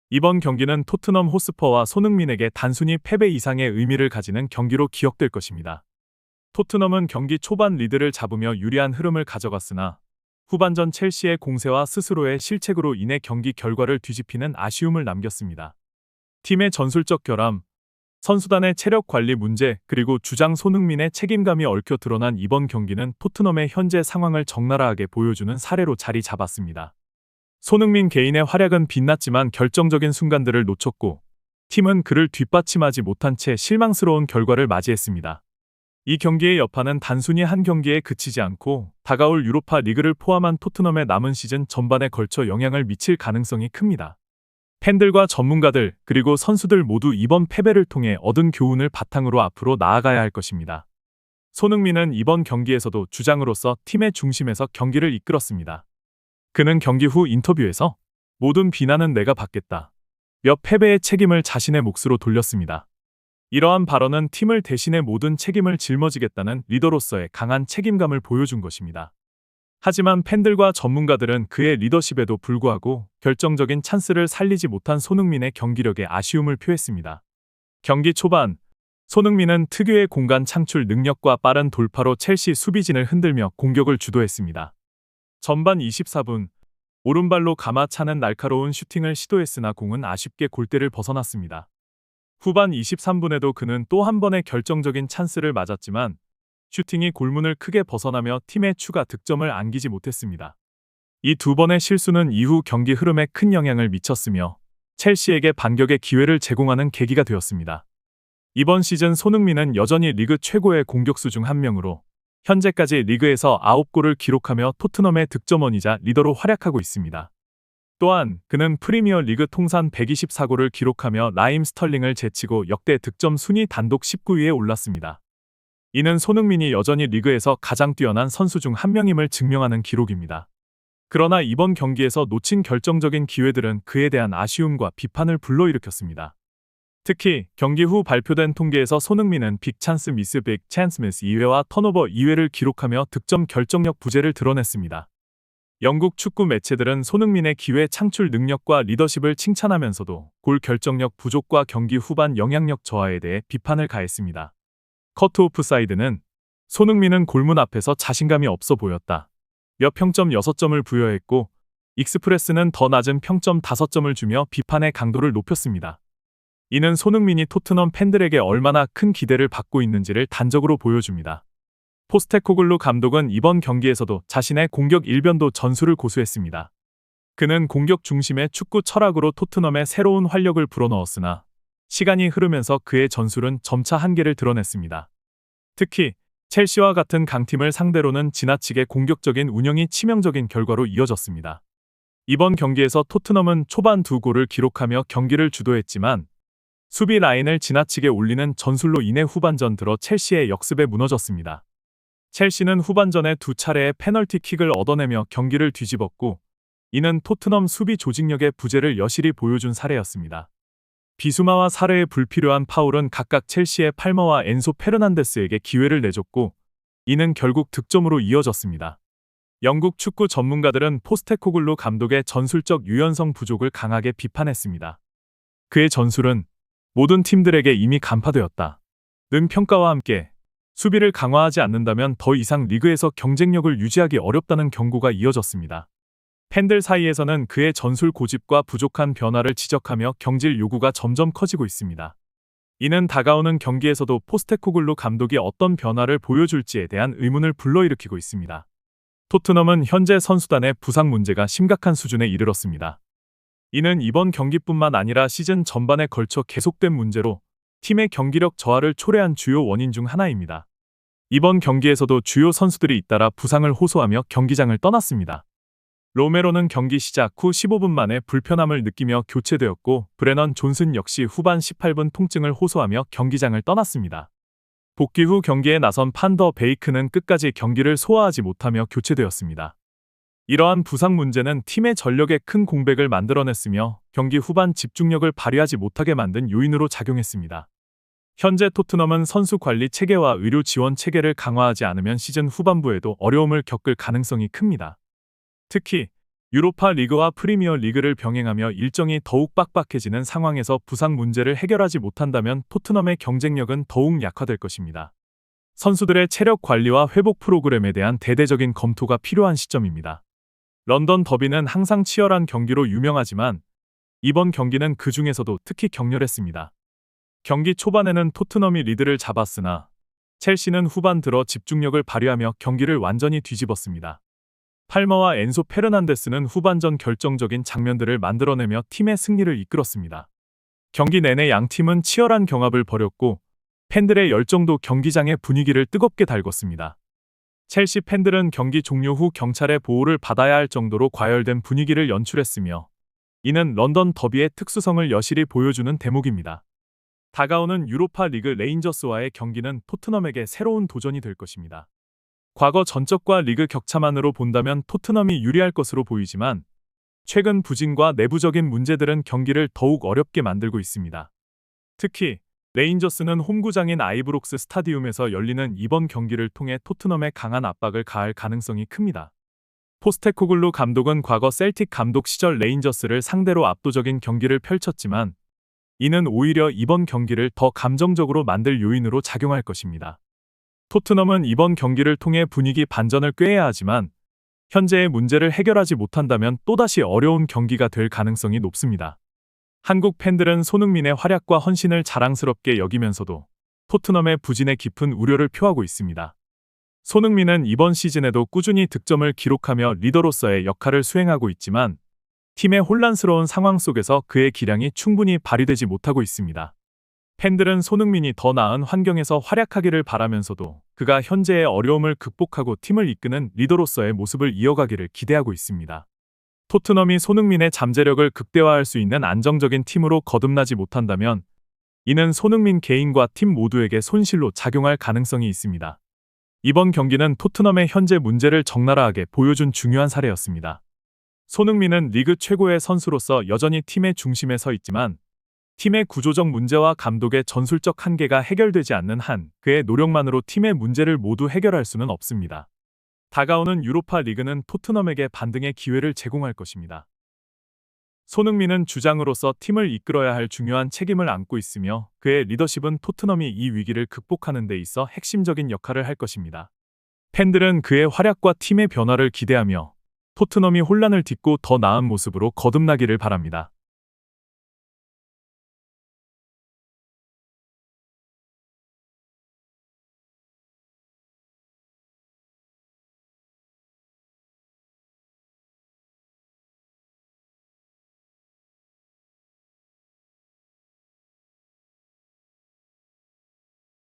이번 경기는 토트넘 호스퍼와 손흥민에게 단순히 패배 이상의 의미를 가지는 경기로 기억될 것입니다. 토트넘은 경기 초반 리드를 잡으며 유리한 흐름을 가져갔으나 후반전 첼시의 공세와 스스로의 실책으로 인해 경기 결과를 뒤집히는 아쉬움을 남겼습니다. 팀의 전술적 결함, 선수단의 체력 관리 문제, 그리고 주장 손흥민의 책임감이 얽혀 드러난 이번 경기는 토트넘의 현재 상황을 적나라하게 보여주는 사례로 자리 잡았습니다. 손흥민 개인의 활약은 빛났지만 결정적인 순간들을 놓쳤고 팀은 그를 뒷받침하지 못한 채 실망스러운 결과를 맞이했습니다. 이 경기의 여파는 단순히 한 경기에 그치지 않고 다가올 유로파 리그를 포함한 토트넘의 남은 시즌 전반에 걸쳐 영향을 미칠 가능성이 큽니다. 팬들과 전문가들 그리고 선수들 모두 이번 패배를 통해 얻은 교훈을 바탕으로 앞으로 나아가야 할 것입니다. 손흥민은 이번 경기에서도 주장으로서 팀의 중심에서 경기를 이끌었습니다. 그는 경기 후 인터뷰에서 모든 비난은 내가 받겠다. 몇 패배의 책임을 자신의 몫으로 돌렸습니다. 이러한 발언은 팀을 대신해 모든 책임을 짊어지겠다는 리더로서의 강한 책임감을 보여준 것입니다. 하지만 팬들과 전문가들은 그의 리더십에도 불구하고 결정적인 찬스를 살리지 못한 손흥민의 경기력에 아쉬움을 표했습니다. 경기 초반, 손흥민은 특유의 공간 창출 능력과 빠른 돌파로 첼시 수비진을 흔들며 공격을 주도했습니다. 전반 24분, 오른발로 감아차는 날카로운 슈팅을 시도했으나 공은 아쉽게 골대를 벗어났습니다. 후반 23분에도 그는 또 한 번의 결정적인 찬스를 맞았지만 슈팅이 골문을 크게 벗어나며 팀의 추가 득점을 안기지 못했습니다. 이 두 번의 실수는 이후 경기 흐름에 큰 영향을 미쳤으며 첼시에게 반격의 기회를 제공하는 계기가 되었습니다. 이번 시즌 손흥민은 여전히 리그 최고의 공격수 중 한 명으로 현재까지 리그에서 9골을 기록하며 토트넘의 득점원이자 리더로 활약하고 있습니다. 또한 그는 프리미어 리그 통산 124골을 기록하며 라임 스털링을 제치고 역대 득점 순위 단독 19위에 올랐습니다. 이는 손흥민이 여전히 리그에서 가장 뛰어난 선수 중 한 명임을 증명하는 기록입니다. 그러나 이번 경기에서 놓친 결정적인 기회들은 그에 대한 아쉬움과 비판을 불러일으켰습니다. 특히 경기 후 발표된 통계에서 손흥민은 빅찬스 미스 빅찬스 미스 2회와 턴오버 2회를 기록하며 득점 결정력 부재를 드러냈습니다. 영국 축구 매체들은 손흥민의 기회 창출 능력과 리더십을 칭찬하면서도 골 결정력 부족과 경기 후반 영향력 저하에 대해 비판을 가했습니다. 커트 오프사이드는 손흥민은 골문 앞에서 자신감이 없어 보였다. 몇 평점 6점을 부여했고 익스프레스는 더 낮은 평점 5점을 주며 비판의 강도를 높였습니다. 이는 손흥민이 토트넘 팬들에게 얼마나 큰 기대를 받고 있는지를 단적으로 보여줍니다. 포스테코글루 감독은 이번 경기에서도 자신의 공격 일변도 전술을 고수했습니다. 그는 공격 중심의 축구 철학으로 토트넘에 새로운 활력을 불어넣었으나 시간이 흐르면서 그의 전술은 점차 한계를 드러냈습니다. 특히 첼시와 같은 강팀을 상대로는 지나치게 공격적인 운영이 치명적인 결과로 이어졌습니다. 이번 경기에서 토트넘은 초반 2골을 기록하며 경기를 주도했지만 수비 라인을 지나치게 올리는 전술로 인해 후반전 들어 첼시의 역습에 무너졌습니다. 첼시는 후반전에 2차례의 페널티킥을 얻어내며 경기를 뒤집었고 이는 토트넘 수비 조직력의 부재를 여실히 보여준 사례였습니다. 비수마와 사르의 불필요한 파울은 각각 첼시의 팔머와 엔소 페르난데스에게 기회를 내줬고 이는 결국 득점으로 이어졌습니다. 영국 축구 전문가들은 포스테코글루 감독의 전술적 유연성 부족을 강하게 비판했습니다. 그의 전술은 모든 팀들에게 이미 간파되었다. 는 평가와 함께 수비를 강화하지 않는다면 더 이상 리그에서 경쟁력을 유지하기 어렵다는 경고가 이어졌습니다. 팬들 사이에서는 그의 전술 고집과 부족한 변화를 지적하며 경질 요구가 점점 커지고 있습니다. 이는 다가오는 경기에서도 포스테코글루 감독이 어떤 변화를 보여줄지에 대한 의문을 불러일으키고 있습니다. 토트넘은 현재 선수단의 부상 문제가 심각한 수준에 이르렀습니다. 이는 이번 경기뿐만 아니라 시즌 전반에 걸쳐 계속된 문제로 팀의 경기력 저하를 초래한 주요 원인 중 하나입니다. 이번 경기에서도 주요 선수들이 잇따라 부상을 호소하며 경기장을 떠났습니다. 로메로는 경기 시작 후 15분 만에 불편함을 느끼며 교체되었고 브레넌 존슨 역시 후반 18분 통증을 호소하며 경기장을 떠났습니다. 복귀 후 경기에 나선 판더 베이크는 끝까지 경기를 소화하지 못하며 교체되었습니다. 이러한 부상 문제는 팀의 전력에 큰 공백을 만들어냈으며 경기 후반 집중력을 발휘하지 못하게 만든 요인으로 작용했습니다. 현재 토트넘은 선수 관리 체계와 의료 지원 체계를 강화하지 않으면 시즌 후반부에도 어려움을 겪을 가능성이 큽니다. 특히 유로파 리그와 프리미어 리그를 병행하며 일정이 더욱 빡빡해지는 상황에서 부상 문제를 해결하지 못한다면 토트넘의 경쟁력은 더욱 약화될 것입니다. 선수들의 체력 관리와 회복 프로그램에 대한 대대적인 검토가 필요한 시점입니다. 런던 더비는 항상 치열한 경기로 유명하지만 이번 경기는 그 중에서도 특히 격렬했습니다. 경기 초반에는 토트넘이 리드를 잡았으나 첼시는 후반 들어 집중력을 발휘하며 경기를 완전히 뒤집었습니다. 팔머와 엔소 페르난데스는 후반전 결정적인 장면들을 만들어내며 팀의 승리를 이끌었습니다. 경기 내내 양 팀은 치열한 경합을 벌였고 팬들의 열정도 경기장의 분위기를 뜨겁게 달궜습니다. 첼시 팬들은 경기 종료 후 경찰의 보호를 받아야 할 정도로 과열된 분위기를 연출했으며 이는 런던 더비의 특수성을 여실히 보여주는 대목입니다. 다가오는 유로파 리그 레인저스와의 경기는 토트넘에게 새로운 도전이 될 것입니다. 과거 전적과 리그 격차만으로 본다면 토트넘이 유리할 것으로 보이지만 최근 부진과 내부적인 문제들은 경기를 더욱 어렵게 만들고 있습니다. 특히 레인저스는 홈구장인 아이브록스 스타디움에서 열리는 이번 경기를 통해 토트넘에 강한 압박을 가할 가능성이 큽니다. 포스테코글루 감독은 과거 셀틱 감독 시절 레인저스를 상대로 압도적인 경기를 펼쳤지만 이는 오히려 이번 경기를 더 감정적으로 만들 요인으로 작용할 것입니다. 토트넘은 이번 경기를 통해 분위기 반전을 꾀해야 하지만 현재의 문제를 해결하지 못한다면 또다시 어려운 경기가 될 가능성이 높습니다. 한국 팬들은 손흥민의 활약과 헌신을 자랑스럽게 여기면서도 토트넘의 부진에 깊은 우려를 표하고 있습니다. 손흥민은 이번 시즌에도 꾸준히 득점을 기록하며 리더로서의 역할을 수행하고 있지만 팀의 혼란스러운 상황 속에서 그의 기량이 충분히 발휘되지 못하고 있습니다. 팬들은 손흥민이 더 나은 환경에서 활약하기를 바라면서도 그가 현재의 어려움을 극복하고 팀을 이끄는 리더로서의 모습을 이어가기를 기대하고 있습니다. 토트넘이 손흥민의 잠재력을 극대화할 수 있는 안정적인 팀으로 거듭나지 못한다면 이는 손흥민 개인과 팀 모두에게 손실로 작용할 가능성이 있습니다. 이번 경기는 토트넘의 현재 문제를 적나라하게 보여준 중요한 사례였습니다. 손흥민은 리그 최고의 선수로서 여전히 팀의 중심에 서 있지만 팀의 구조적 문제와 감독의 전술적 한계가 해결되지 않는 한 그의 노력만으로 팀의 문제를 모두 해결할 수는 없습니다. 다가오는 유로파 리그는 토트넘에게 반등의 기회를 제공할 것입니다. 손흥민은 주장으로서 팀을 이끌어야 할 중요한 책임을 안고 있으며 그의 리더십은 토트넘이 이 위기를 극복하는 데 있어 핵심적인 역할을 할 것입니다. 팬들은 그의 활약과 팀의 변화를 기대하며 토트넘이 혼란을 딛고 더 나은 모습으로 거듭나기를 바랍니다.